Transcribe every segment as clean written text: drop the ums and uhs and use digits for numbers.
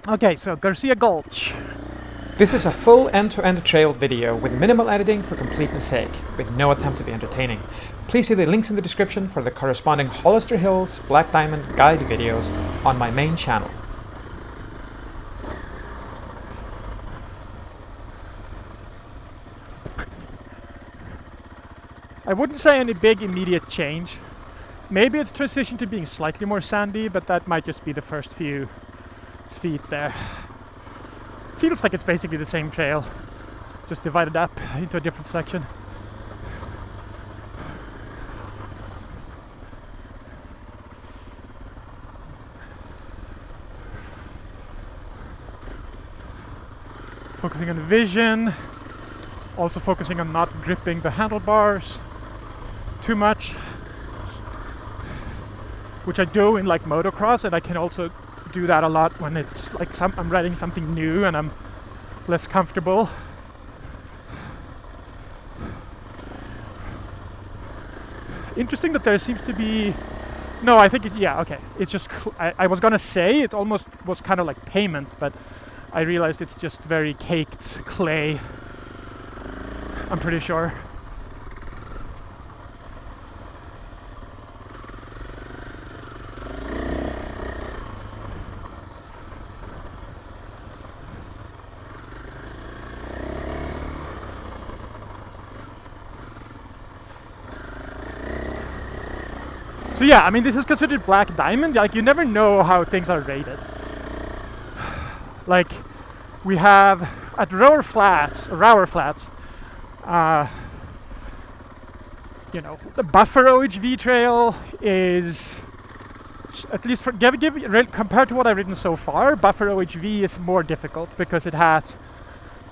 Okay, so Garcia Gulch. This is a full end-to-end trail video with minimal editing for completeness sake, with no attempt to be entertaining. Please see the links in the description for the corresponding Hollister Hills Black Diamond guide videos on my main channel. I wouldn't say any big immediate change. Maybe it's transitioned to being slightly more sandy, but that might just be the first few feet there. Feels like it's basically the same trail, just divided up into a different section. Focusing on vision, also focusing on not gripping the handlebars too much, which I do in like motocross, and I can also do that a lot when it's like I'm riding something new and I'm less comfortable. Interesting that there seems to be no, I think it's just I was gonna say it almost was kind of like pavement, but I realized it's just very caked clay, I'm pretty sure. So yeah, I mean, this is considered black diamond. Like, you never know how things are rated. Like, we have at Rower Flats, the buffer OHV trail is, at least for compared to what I've ridden so far, buffer OHV is more difficult because it has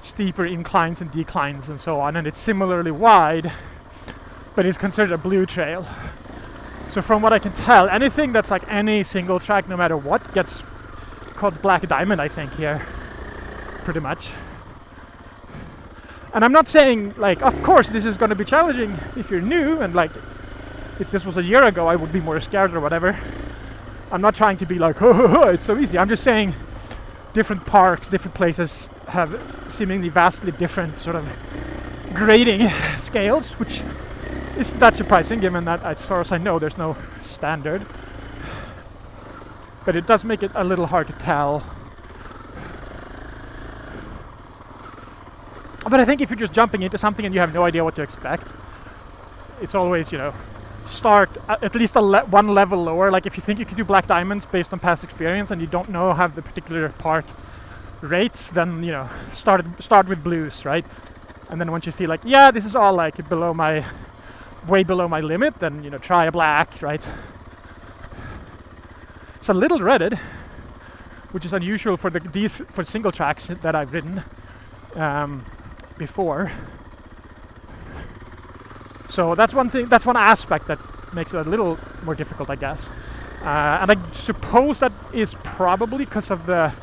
steeper inclines and declines and so on, and it's similarly wide, but it's considered a blue trail. So from what I can tell, anything that's like any single track, no matter what, gets called black diamond, I think, here, pretty much. And I'm not saying, like, of course this is going to be challenging if you're new, and like, if this was a year ago I would be more scared or whatever. I'm not trying to be like, it's so easy. I'm just saying different parks, different places have seemingly vastly different sort of grading scales, which isn't that surprising, given that, as far as I know, there's no standard. But it does make it a little hard to tell. But I think if you're just jumping into something and you have no idea what to expect, it's always, start at least one level lower. Like, if you think you can do black diamonds based on past experience and you don't know how the particular park rates, then, start with blues, right? And then once you feel like, yeah, this is all like way below my limit, then try a black, right? It's a little redded, which is unusual for for single tracks that I've ridden before. So that's one thing. That's one aspect that makes it a little more difficult, I guess. And I suppose that is probably because of the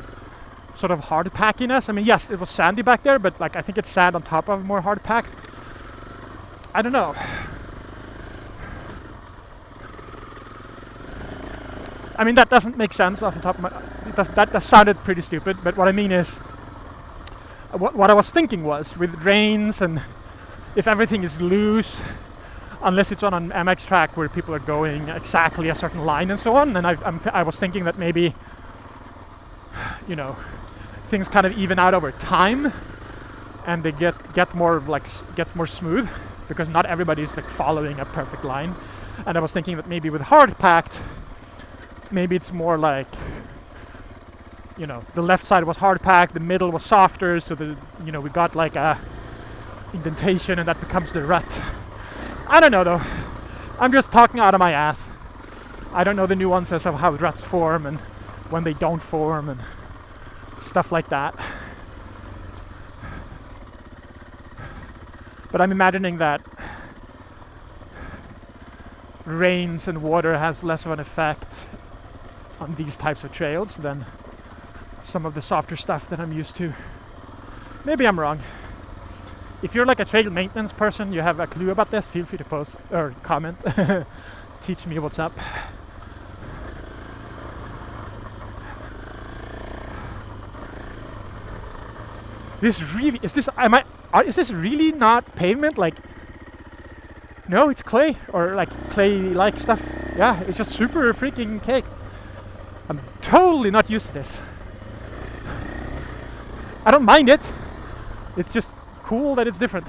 sort of hard packiness. I mean, yes, it was sandy back there, but like I think it's sand on top of more hard pack. I don't know. I mean, that doesn't make sense off the top of my... That sounded pretty stupid, but what I mean is... What I was thinking was, with reins and if everything is loose, unless it's on an MX track where people are going exactly a certain line and so on, and I was thinking that maybe, things kind of even out over time, and they get more smooth, because not everybody's like following a perfect line. And I was thinking that maybe with hard packed, maybe it's more like, the left side was hard packed, the middle was softer, so we got like a indentation, and that becomes the rut. I don't know though. I'm just talking out of my ass. I don't know the nuances of how ruts form and when they don't form and stuff like that. But I'm imagining that rains and water has less of an effect on these types of trails than some of the softer stuff that I'm used to. Maybe I'm wrong. If you're like a trail maintenance person, you have a clue about this, feel free to post or comment. Teach me what's up. This really is this. Is this really not pavement? Like, no, it's clay or like clay-like stuff. Yeah, it's just super freaking caked. I'm totally not used to this. I don't mind it. It's just cool that it's different.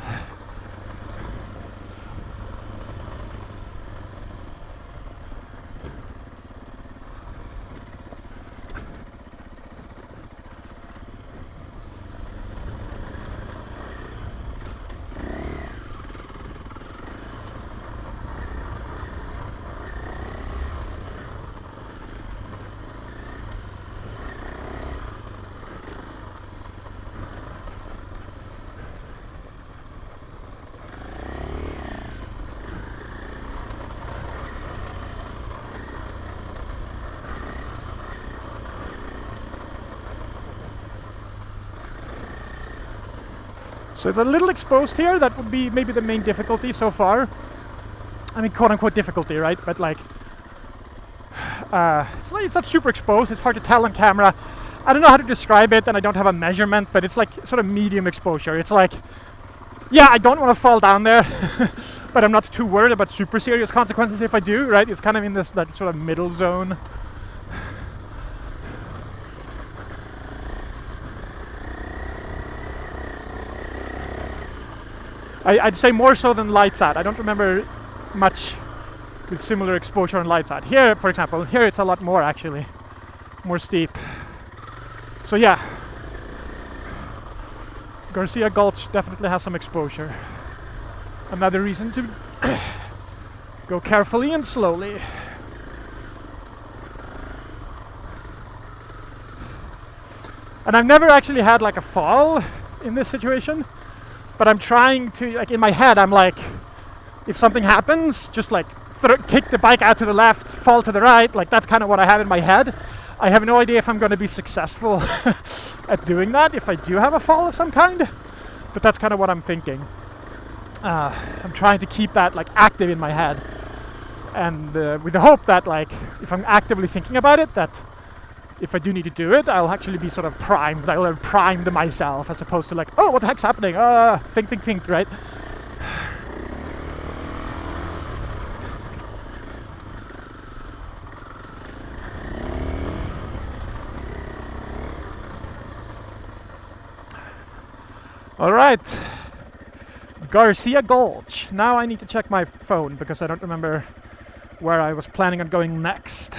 So it's a little exposed here. That would be maybe the main difficulty so far. I mean, quote unquote difficulty, right? But like, it's not super exposed. It's hard to tell on camera. I don't know how to describe it, and I don't have a measurement, but it's like sort of medium exposure. It's like, yeah, I don't want to fall down there, but I'm not too worried about super serious consequences if I do, right? It's kind of in that sort of middle zone. I'd say more so than lights out. I don't remember much with similar exposure on lights out. Here, for example, here it's a lot more actually, more steep. So yeah, Garcia Gulch definitely has some exposure. Another reason to go carefully and slowly. And I've never actually had like a fall in this situation. But I'm trying to, like in my head, I'm like, if something happens, just like kick the bike out to the left, fall to the right. Like that's kind of what I have in my head. I have no idea if I'm going to be successful at doing that, if I do have a fall of some kind. But that's kind of what I'm thinking. I'm trying to keep that like active in my head. And with the hope that like, if I'm actively thinking about it, that if I do need to do it, I'll actually be sort of primed. I'll have primed myself as opposed to like, oh, what the heck's happening? Think, right? All right, Garcia Gulch. Now I need to check my phone because I don't remember where I was planning on going next.